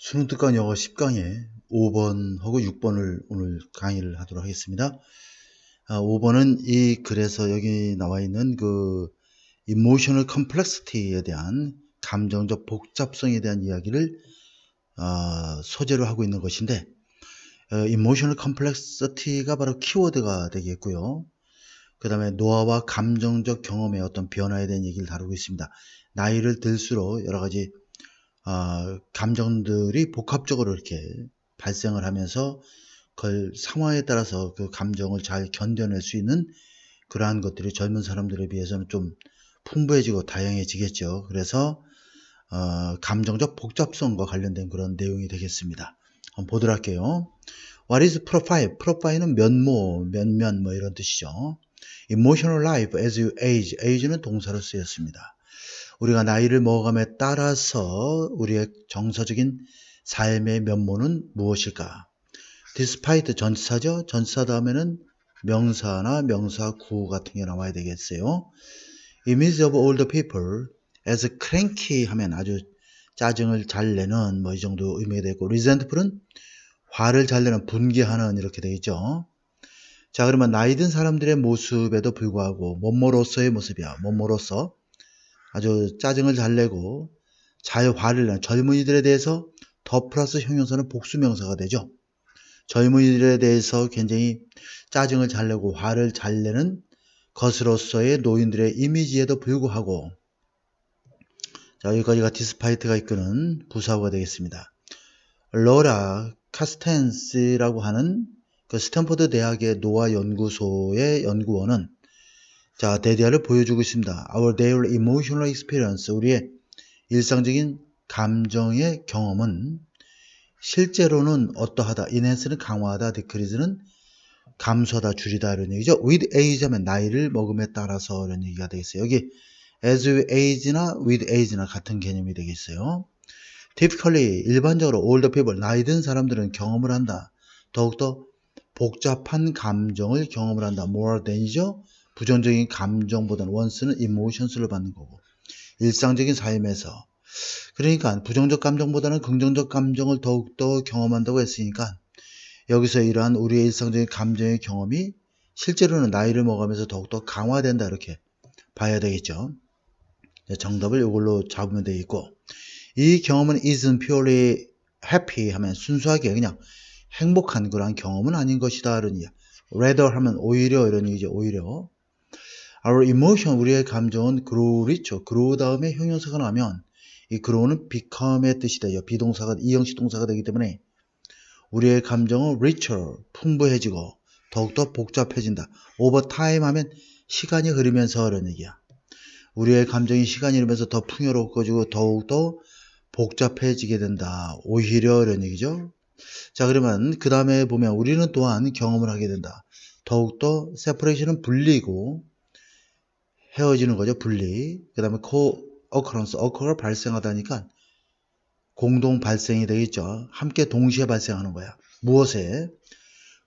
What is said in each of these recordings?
수능 특강 영어 10강에 5번하고 6번을 오늘 강의를 하도록 하겠습니다. 5번은 이 글에서 여기 나와 있는 그 emotional complexity에 대한 감정적 복잡성에 대한 이야기를 소재로 하고 있는 것인데 emotional complexity가 바로 키워드가 되겠고요. 그 다음에 노화와 감정적 경험의 어떤 변화에 대한 얘기를 다루고 있습니다. 나이를 들수록 여러 가지 감정들이 복합적으로 이렇게 발생을 하면서 그 상황에 따라서 그 감정을 잘 견뎌낼 수 있는 그러한 것들이 젊은 사람들에 비해서는 좀 풍부해지고 다양해지겠죠. 그래서 감정적 복잡성과 관련된 그런 내용이 되겠습니다. 한번 보도록 할게요. What is profile? profile은 면모, 면면 뭐 이런 뜻이죠. Emotional life as you age. age는 동사로 쓰였습니다. 우리가 나이를 먹어감에 따라서 우리의 정서적인 삶의 면모는 무엇일까? Despite 전치사죠. 전치사 다음에는 명사나 명사구 같은 게 나와야 되겠어요. Image of older people as cranky 하면 아주 짜증을 잘 내는 뭐 이 정도 의미가 되고 resentful은 화를 잘 내는 분개하는 이렇게 되겠죠. 자, 그러면 나이 든 사람들의 모습에도 불구하고 뭐뭐로서의 모습이야. 뭐뭐로서 아주 짜증을 잘 내고 잘 화를 내는 젊은이들에 대해서 더 플러스 형용사는 복수명사가 되죠. 젊은이들에 대해서 굉장히 짜증을 잘 내고 화를 잘 내는 것으로서의 노인들의 이미지에도 불구하고, 자, 여기까지가 디스파이트가 이끄는 부사어가 되겠습니다. 로라 카스텐스라고 하는 그 스탠포드 대학의 노화 연구소의 연구원은 자, 데이터를 보여주고 있습니다. Our daily emotional experience, 우리의 일상적인 감정의 경험은 실제로는 어떠하다, enhance는 강화하다, decrease는 감소하다, 줄이다 이런 얘기죠. With age 하면 나이를 먹음에 따라서 이런 얘기가 되겠어요. 여기 as with age나 with age나 같은 개념이 되겠어요. Typically, 일반적으로 older people, 나이 든 사람들은 경험을 한다. 더욱더 복잡한 감정을 경험을 한다. more than이죠. 부정적인 감정보다는 once는 emotions를 받는 거고. 일상적인 삶에서. 그러니까 부정적 감정보다는 긍정적 감정을 더욱더 경험한다고 했으니까 여기서 이러한 우리의 일상적인 감정의 경험이 실제로는 나이를 먹으면서 더욱더 강화된다 이렇게 봐야 되겠죠. 정답을 이걸로 잡으면 되겠고, 이 경험은 isn't purely happy 하면 순수하게 그냥 행복한 그런 경험은 아닌 것이다 이런 이야. rather 하면 오히려 이런 얘기죠. 오히려 our emotion, 우리의 감정은 grow있죠. grow 다음에 형용사가 나면 이 grow는 become의 뜻이 돼요. 비동사가 이형식 동사가 되기 때문에 우리의 감정은 richer, 풍부해지고 더욱더 복잡해진다. over time 하면 시간이 흐르면서 이런 얘기야. 우리의 감정이 시간이 흐르면서 더 풍요로워지고 더욱더 복잡해지게 된다. 오히려 이런 얘기죠. 자, 그러면 그 다음에 보면 우리는 또한 경험을 하게 된다. 더욱더 separation은 분리고 헤어지는 거죠. 분리. 그 다음에 co-occurrence, occur가 발생하다니까 공동 발생이 되겠죠. 함께 동시에 발생하는 거야. 무엇에?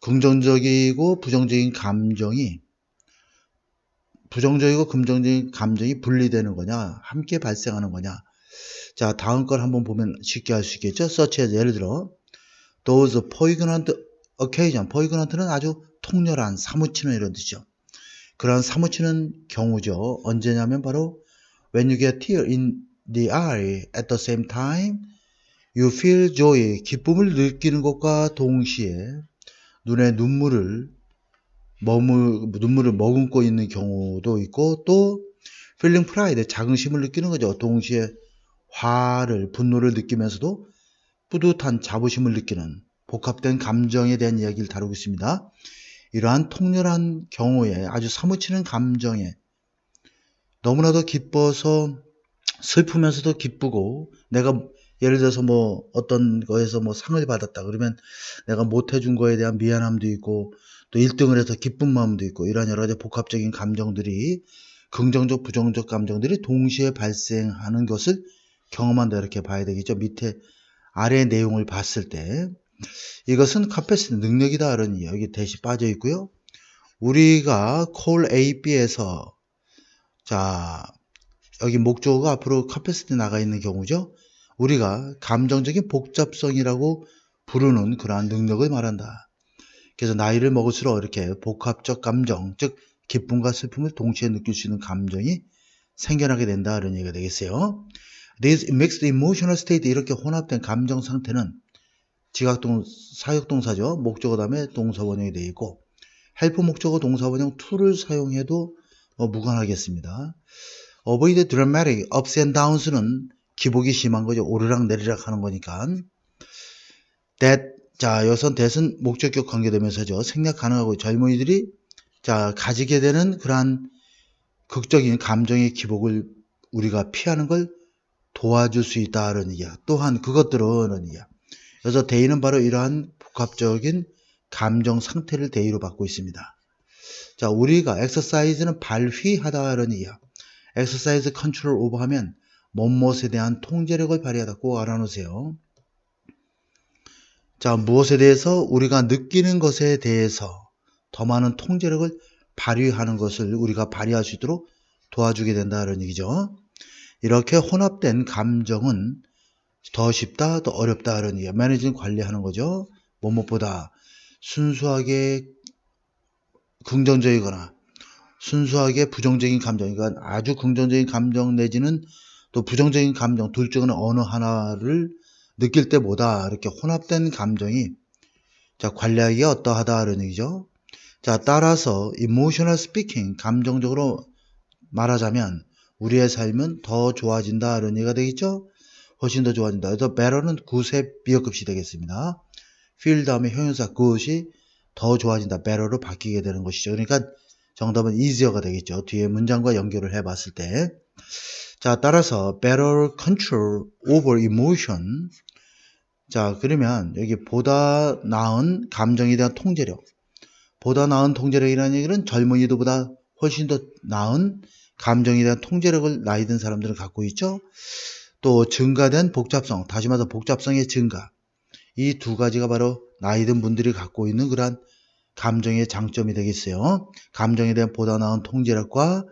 긍정적이고 부정적인 감정이 부정적이고 긍정적인 감정이 분리되는 거냐? 함께 발생하는 거냐? 자, 다음 걸 한번 보면 쉽게 알 수 있겠죠. such as 예를 들어 those poignant occasion. poignant는 아주 통렬한 사무치는 이런 뜻이죠. 그런 사무치는 경우죠. 언제냐면 바로 when you get tear in the eye at the same time you feel joy. 기쁨을 느끼는 것과 동시에 눈에 눈물을 머금고 있는 경우도 있고 또 feeling pride. 자긍심을 느끼는 거죠. 동시에 화를 분노를 느끼면서도 뿌듯한 자부심을 느끼는 복합된 감정에 대한 이야기를 다루고 있습니다. 이러한 통렬한 경우에 아주 사무치는 감정에 너무나도 기뻐서 슬프면서도 기쁘고 내가 예를 들어서 뭐 어떤 거에서 뭐 상을 받았다 그러면 내가 못 해준 거에 대한 미안함도 있고 또 1등을 해서 기쁜 마음도 있고 이러한 여러 가지 복합적인 감정들이 긍정적 부정적 감정들이 동시에 발생하는 것을 경험한다 이렇게 봐야 되겠죠. 밑에 아래 내용을 봤을 때 이것은 카페시티 능력이다 이런 여기 대시 빠져 있고요. 우리가 콜 A, B에서 자 여기 목적어가 앞으로 카페시티 나가 있는 경우죠. 우리가 감정적인 복잡성이라고 부르는 그러한 능력을 말한다. 그래서 나이를 먹을수록 이렇게 복합적 감정, 즉 기쁨과 슬픔을 동시에 느낄 수 있는 감정이 생겨나게 된다 이런 얘기가 되겠어요. This mixed emotional state, 이렇게 혼합된 감정 상태는 사역동사죠. 목적어 다음에 동사 원형이 되어 있고 헬프 목적어 동사 원형 to를 사용해도 무관하겠습니다. Avoid dramatic ups and downs는 기복이 심한 거죠. 오르락 내리락 하는 거니까. That, 자, 여기서 that은 목적격 관계되면서죠. 생략 가능하고 젊은이들이 가지게 되는 그러한 극적인 감정의 기복을 우리가 피하는 걸 도와줄 수 있다는 얘기야. 또한 그것들은 얘기야. 그래서 대의는 바로 이러한 복합적인 감정 상태를 대의로 받고 있습니다. 자, 우리가 exercise는 발휘하다는 얘기야. exercise control over 하면 무엇에 대한 통제력을 발휘하다. 꼭 알아놓으세요. 자, 무엇에 대해서 우리가 느끼는 것에 대해서 더 많은 통제력을 발휘하는 것을 우리가 발휘할 수 있도록 도와주게 된다는 얘기죠. 이렇게 혼합된 감정은 더 쉽다, 더 어렵다 이런 얘기야. 매니징 관리하는 거죠. 무엇보다 순수하게 긍정적이거나 순수하게 부정적인 감정, 그러니까 아주 긍정적인 감정 내지는 또 부정적인 감정 둘 중에 어느 하나를 느낄 때보다 이렇게 혼합된 감정이 관리하기가 어떠하다 이런 얘기죠. 자, 따라서 emotional speaking, 감정적으로 말하자면 우리의 삶은 더 좋아진다 이런 얘기가 되겠죠. 훨씬 더 좋아진다. 그래서 better는 굿의 비어급시 되겠습니다. feel 다음에 형용사 good이 더 좋아진다. better로 바뀌게 되는 것이죠. 그러니까 정답은 easier가 되겠죠. 뒤에 문장과 연결을 해봤을 때. 자, 따라서 better control over emotion. 자, 그러면 여기 보다 나은 감정에 대한 통제력. 보다 나은 통제력이라는 얘기는 젊은이들보다 훨씬 더 나은 감정에 대한 통제력을 나이 든 사람들은 갖고 있죠. 또 증가된 복잡성, 다시 말해서 복잡성의 증가. 이 두 가지가 바로 나이 든 분들이 갖고 있는 그러한 감정의 장점이 되겠어요. 감정에 대한 보다 나은 통제력과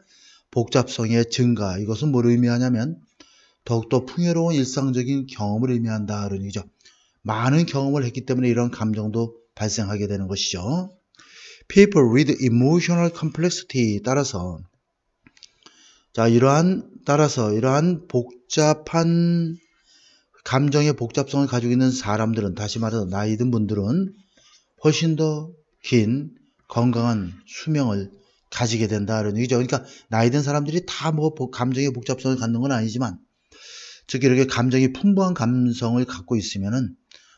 복잡성의 증가. 이것은 뭘 의미하냐면 더욱더 풍요로운 일상적인 경험을 의미한다. 그런 얘기죠. 많은 경험을 했기 때문에 이런 감정도 발생하게 되는 것이죠. People with emotional complexity, 따라서 이러한 복잡한 감정의 복잡성을 가지고 있는 사람들은, 다시 말해서 나이 든 분들은 훨씬 더 긴 건강한 수명을 가지게 된다는 얘기죠. 그러니까 나이 든 사람들이 다 감정의 복잡성을 갖는 건 아니지만, 즉 이렇게 감정이 풍부한 감성을 갖고 있으면은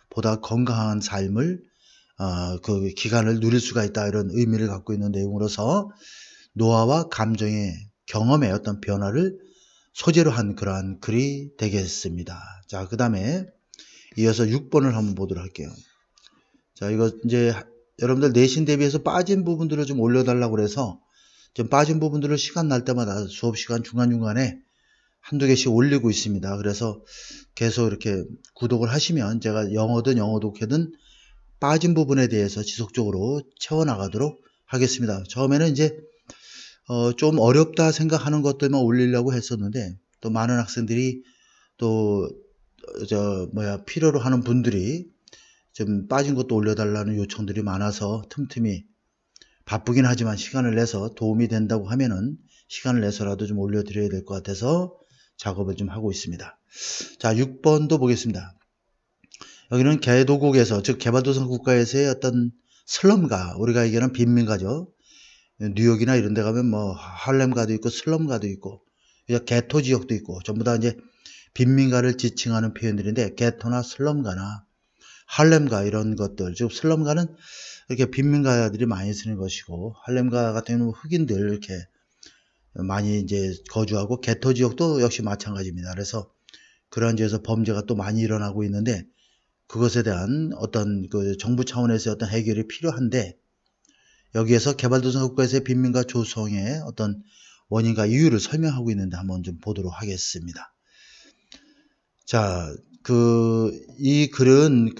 보다 건강한 삶을 그 기간을 누릴 수가 있다, 이런 의미를 갖고 있는 내용으로서 노화와 감정의 경험의 어떤 변화를 소재로 한 그러한 글이 되겠습니다. 자, 그 다음에 이어서 6번을 한번 보도록 할게요. 자, 이거 이제 여러분들 내신 대비해서 빠진 부분들을 좀 올려달라고 그래서 좀 빠진 부분들을 시간 날 때마다 수업 시간 중간중간에 한두 개씩 올리고 있습니다. 그래서 계속 이렇게 구독을 하시면 제가 영어든 영어 독해든 빠진 부분에 대해서 지속적으로 채워나가도록 하겠습니다. 처음에는 이제 좀 어렵다 생각하는 것들만 올리려고 했었는데, 또 많은 학생들이 또 필요로 하는 분들이 좀 빠진 것도 올려달라는 요청들이 많아서 틈틈이 바쁘긴 하지만 시간을 내서 도움이 된다고 하면은 시간을 내서라도 좀 올려드려야 될 것 같아서 작업을 좀 하고 있습니다. 자, 6번도 보겠습니다. 여기는 개도국에서, 즉 개발도상 국가에서의 어떤 슬럼가, 우리가 얘기하는 빈민가죠. 뉴욕이나 이런 데 가면 뭐 할렘가도 있고 슬럼가도 있고 개토 지역도 있고 전부 다 이제 빈민가를 지칭하는 표현들인데, 개토나 슬럼가나 할렘가 이런 것들, 즉 슬럼가는 이렇게 빈민가들이 많이 쓰는 것이고, 할렘가 같은 경우는 흑인들 이렇게 많이 이제 거주하고, 개토 지역도 역시 마찬가지입니다. 그래서 그러한 지역에서 범죄가 또 많이 일어나고 있는데, 그것에 대한 어떤 그 정부 차원에서의 어떤 해결이 필요한데, 여기에서 개발도상 국가에서의 빈민가 조성의 어떤 원인과 이유를 설명하고 있는데 한번 좀 보도록 하겠습니다. 자, 이 글은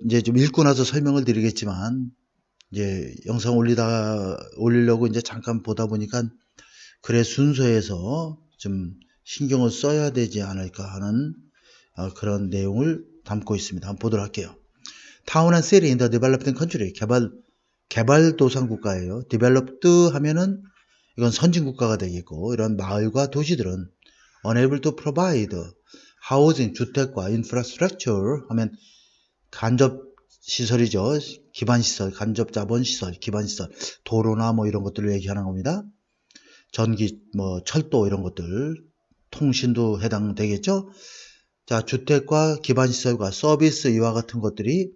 이제 좀 읽고 나서 설명을 드리겠지만, 이제 영상 올리려고 이제 잠깐 보다 보니까 글의 순서에서 좀 신경을 써야 되지 않을까 하는 그런 내용을 담고 있습니다. 한번 보도록 할게요. Town and city in the developing country. 개발도상 국가예요. developed 하면은 이건 선진 국가가 되겠고, 이런 마을과 도시들은 unable to provide housing, 주택과 infrastructure 하면 간접 시설이죠. 기반시설, 간접 자본시설, 기반시설, 도로나 뭐 이런 것들을 얘기하는 겁니다. 전기, 뭐 철도 이런 것들, 통신도 해당되겠죠. 자, 주택과 기반시설과 서비스 이와 같은 것들이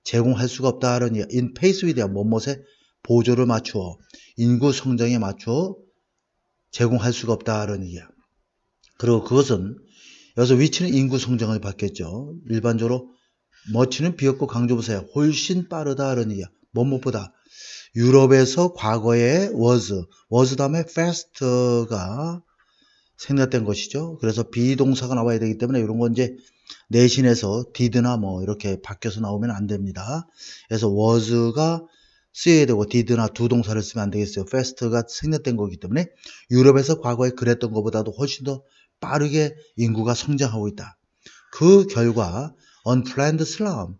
제공할 수가 없다는 in pace with 뭐뭇에 보조를 맞추어 인구 성장에 맞추어 제공할 수가 없다는 얘기야. 그리고 그것은 여기서 위치는 인구 성장을 받겠죠. 일반적으로 much는 비었고 강조부사야 훨씬 빠르다는 얘기야. 뭐뭇보다 유럽에서 과거에 was 다음에 fast가 생략된 것이죠. 그래서 비동사가 나와야 되기 때문에 이런 건 이제 내신에서 did나 뭐 이렇게 바뀌어서 나오면 안 됩니다. 그래서 was가 쓰여야 되고 did나 두 동사를 쓰면 안 되겠어요. fast가 생략된 거기 때문에 유럽에서 과거에 그랬던 것보다도 훨씬 더 빠르게 인구가 성장하고 있다. 그 결과 unplanned slum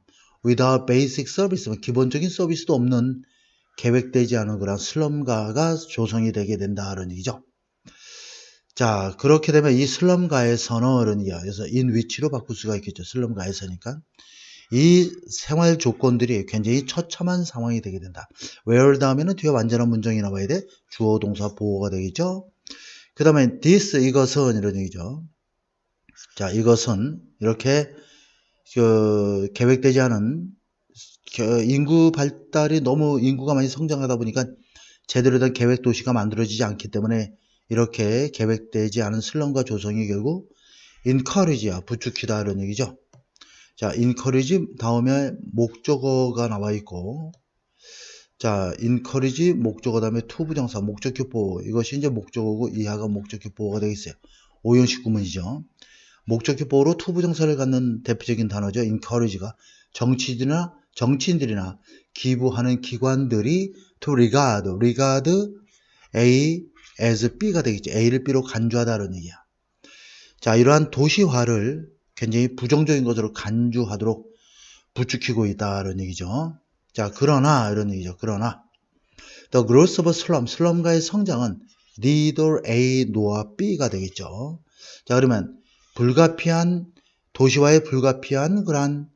without basic service, 기본적인 서비스도 없는 계획되지 않은 그런 슬럼가가 조성이 되게 된다는 얘기죠. 자, 그렇게 되면 이 슬럼가에서는 이런 얘기야. 그래서 in which로 바꿀 수가 있겠죠. 슬럼가에서니까. 이 생활 조건들이 굉장히 처참한 상황이 되게 된다. where 다음에는 뒤에 완전한 문장이 나와야 돼. 주어 동사 보호가 되겠죠. 그 다음에 this 이것은 이런 얘기죠. 자, 이것은 이렇게 계획되지 않은 인구 발달이 너무 인구가 많이 성장하다 보니까 제대로 된 계획 도시가 만들어지지 않기 때문에 이렇게 계획되지 않은 슬럼과 조성이 결국 encourage야, 부추기다 이런 얘기죠. 자, encourage 다음에 목적어가 나와 있고, 자, encourage 목적어 다음에 to 부정사 목적격 보호, 이것이 이제 목적어고 이하가 목적격 보호가 되겠어요. 오형식 구문이죠. 목적격 보호로 to 부정사를 갖는 대표적인 단어죠. encourage가 정치인들이나 기부하는 기관들이 to regard A as B가 되겠죠. A를 B로 간주하다는 얘기야. 자, 이러한 도시화를 굉장히 부정적인 것으로 간주하도록 부추기고 있다는 얘기죠. 자, 그러나 이런 얘기죠. 그러나 the growth of slum가의 성장은 neither A nor B가 되겠죠. 자, 그러면 도시화에 불가피한 그러한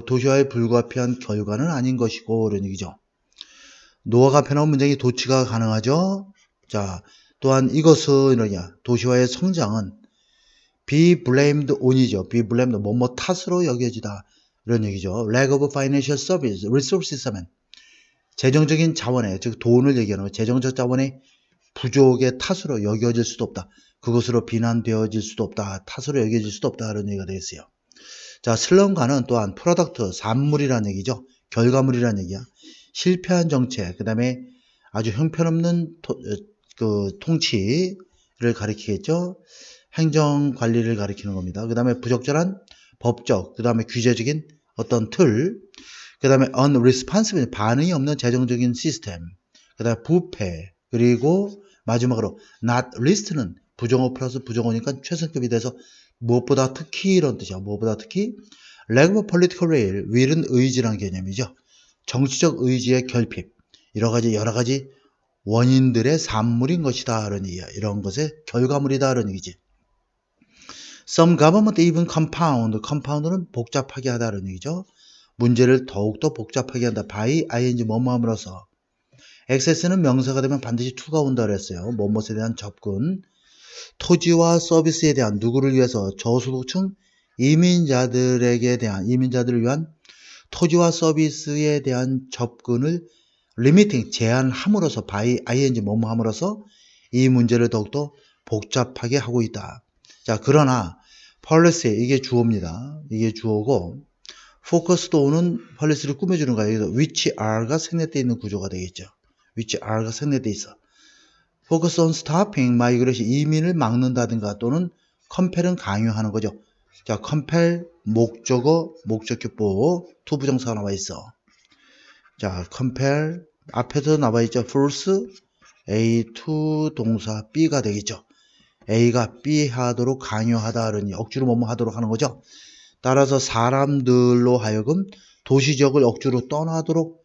도시화에 불가피한 결과는 아닌 것이고 이런 얘기죠. 노아가 앞에 나온 문장이 도치가 가능하죠. 자, 또한 이것은 이러냐 도시화의 성장은 be blamed on이죠. be blamed 뭐뭐 탓으로 여겨지다 이런 얘기죠. lack of financial service, resources 하면 재정적인 자원의 즉 돈을 얘기하는 거 재정적 자원의 부족의 탓으로 여겨질 수도 없다. 그것으로 비난되어질 수도 없다. 탓으로 여겨질 수도 없다. 이런 얘기가 되겠어요. 자, 슬럼가는 또한 프로덕트, 산물이라는 얘기죠. 결과물이라는 얘기야. 실패한 정책, 그 다음에 아주 형편없는 통치를 가리키겠죠. 행정관리를 가리키는 겁니다. 그 다음에 부적절한 법적, 그 다음에 규제적인 어떤 틀, 그 다음에 unresponsive, 반응이 없는 재정적인 시스템, 그 다음에 부패, 그리고 마지막으로 not least는 부정어 플러스 부정어니까 최선급이 돼서 무엇보다 특히 이런 뜻이야. 무엇보다 특히 lack of political will, will은 의지라는 개념이죠. 정치적 의지의 결핍, 여러 가지 원인들의 산물인 것이다. 이런 얘기야. 이런 것의 결과물이다. 이런 얘기지. Some government even compound는 복잡하게 하다. 이런 얘기죠. 문제를 더욱더 복잡하게 한다. by ing 뭐뭐함으로써. access는 명사가 되면 반드시 to가 온다 그랬어요. 뭐뭐에 대한 접근. 토지와 서비스에 대한 누구를 위해서 저소득층 이민자들을 위한 토지와 서비스에 대한 접근을 리미팅 제한함으로써 by ing 뭐뭐함으로써 이 문제를 더욱더 복잡하게 하고 있다. 자, 그러나 policy 이게 주어입니다. 이게 주어고 focused on은 policy를 꾸며주는 거예요. which are가 생략되어 있는 구조가 되겠죠. which are가 생략되어 있어. focus on stopping migration 이민을 막는다든가 또는 compel은 강요하는 거죠. 자, compel 목적어 목적격 보호 to 부정사가 나와 있어. 자, compel 앞에서 나와 있죠. force A to 동사 B가 되겠죠. A가 B 하도록 강요하다 그러니 억지로 뭐뭐 하도록 하는 거죠. 따라서 사람들로 하여금 도시지역을 억지로 떠나도록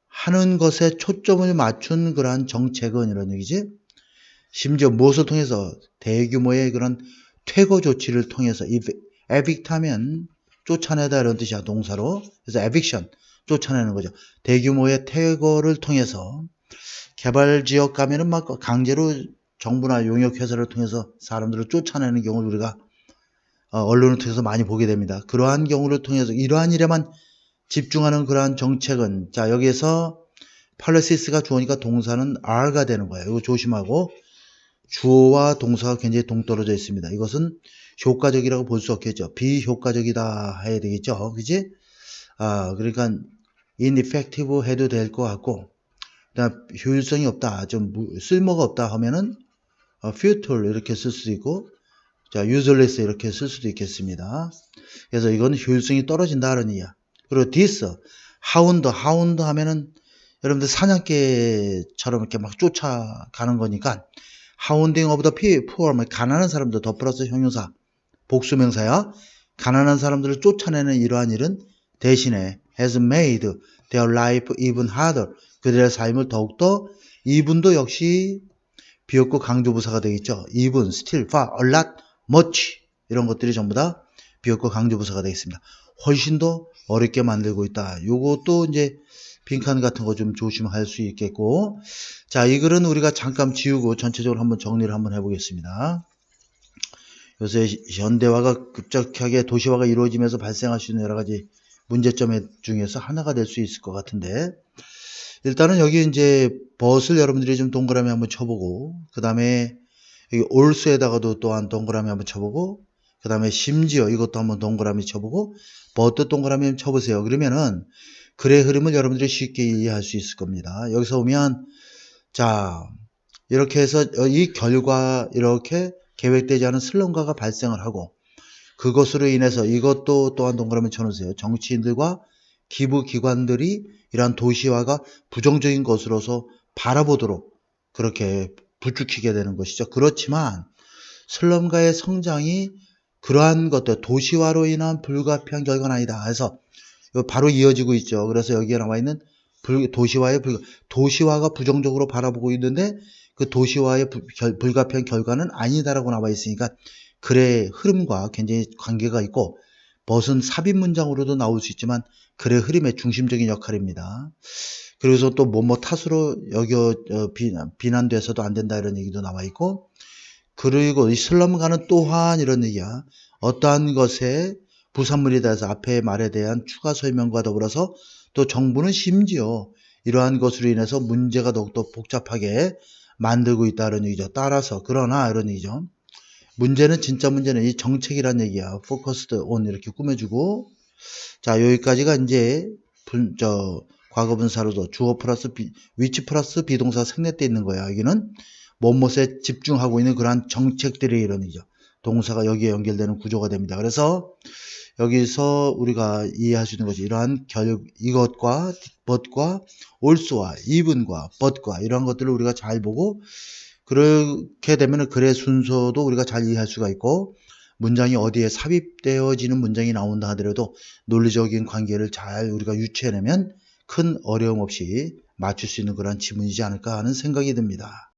하는 것에 초점을 맞춘 그러한 정책은 이런 얘기지. 심지어 무엇을 통해서 대규모의 그런 퇴거 조치를 통해서 evict 하면 쫓아내다 이런 뜻이야 동사로. 그래서 eviction 쫓아내는 거죠. 대규모의 퇴거를 통해서 개발지역 가면은 막 강제로 정부나 용역회사를 통해서 사람들을 쫓아내는 경우를 우리가 언론을 통해서 많이 보게 됩니다. 그러한 경우를 통해서 이러한 일에만 집중하는 그러한 정책은 자 여기에서 펄리시스가 주어니까 동사는 are가 되는 거예요. 이거 조심하고 주어와 동사가 굉장히 동떨어져 있습니다. 이것은 효과적이라고 볼 수 없겠죠. 비효과적이다 해야 되겠죠. 그지? 그러니까 ineffective 해도 될 것 같고 그다음 효율성이 없다. 좀 쓸모가 없다 하면은 futile 이렇게 쓸 수도 있고 자, useless 이렇게 쓸 수도 있겠습니다. 그래서 이건 효율성이 떨어진다는 얘기야. 그리고 this, hound 하면은 여러분들 사냥개처럼 이렇게 막 쫓아가는 거니까 hounding of the poor, 가난한 사람들 더 플러스 형용사, 복수명사야. 가난한 사람들을 쫓아내는 이러한 일은 대신에 has made their life even harder. 그들의 삶을 더욱더 even도 역시 비었고 강조부사가 되겠죠. even, still, far, a lot, much 이런 것들이 전부 다 비었고 강조부사가 되겠습니다. 훨씬 더 어렵게 만들고 있다. 요것도 이제 빈칸 같은 거 좀 조심할 수 있겠고 자, 이 글은 우리가 잠깐 지우고 전체적으로 한번 정리를 한번 해보겠습니다. 요새 현대화가 급작하게 도시화가 이루어지면서 발생할 수 있는 여러 가지 문제점 중에서 하나가 될 수 있을 것 같은데 일단은 여기 이제 벗을 여러분들이 좀 동그라미 한번 쳐보고 그 다음에 여기 올수에다가도 또한 동그라미 한번 쳐보고 그 다음에 심지어 이것도 한번 동그라미 쳐보고 벗도 동그라미 한번 쳐보세요. 그러면은 글의 흐름을 여러분들이 쉽게 이해할 수 있을 겁니다. 여기서 보면 자 이렇게 해서 이 결과 이렇게 계획되지 않은 슬럼가가 발생을 하고 그것으로 인해서 이것도 또한 동그라미 쳐놓으세요. 정치인들과 기부기관들이 이러한 도시화가 부정적인 것으로서 바라보도록 그렇게 부추기게 되는 것이죠. 그렇지만 슬럼가의 성장이 그러한 것들 도시화로 인한 불가피한 결과는 아니다. 그래서 바로 이어지고 있죠. 그래서 여기에 나와 있는 도시화가 부정적으로 바라보고 있는데 그 도시화의 불가피한 결과는 아니다라고 나와 있으니까 글의 흐름과 굉장히 관계가 있고 벗은 삽입 문장으로도 나올 수 있지만 글의 흐름의 중심적인 역할입니다. 그래서 또 뭐뭐 탓으로 비난돼서도 안 된다 이런 얘기도 나와 있고 그리고 이 슬럼가는 또한 이런 얘기야. 어떠한 것에 부산물에 대해서 앞의 말에 대한 추가 설명과 더불어서 또 정부는 심지어 이러한 것으로 인해서 문제가 더욱더 복잡하게 만들고 있다는 얘기죠. 따라서 그러나 이런 얘기죠. 문제는 진짜 문제는 이 정책이란 얘기야. focused on 이렇게 꾸며주고 자 여기까지가 이제 과거분사로도 주어 플러스 which 플러스 비동사 생략돼 있는 거야. 여기는 뭐뭇에 집중하고 있는 그러한 정책들의 이론이죠. 동사가 여기에 연결되는 구조가 됩니다. 그래서 여기서 우리가 이해할 수 있는 것이 이러한 이것과 but과 also와 even과 but과 이러한 것들을 우리가 잘 보고 그렇게 되면 글의 순서도 우리가 잘 이해할 수가 있고 문장이 어디에 삽입되어지는 문장이 나온다 하더라도 논리적인 관계를 잘 우리가 유추해내면 큰 어려움 없이 맞출 수 있는 그런 지문이지 않을까 하는 생각이 듭니다.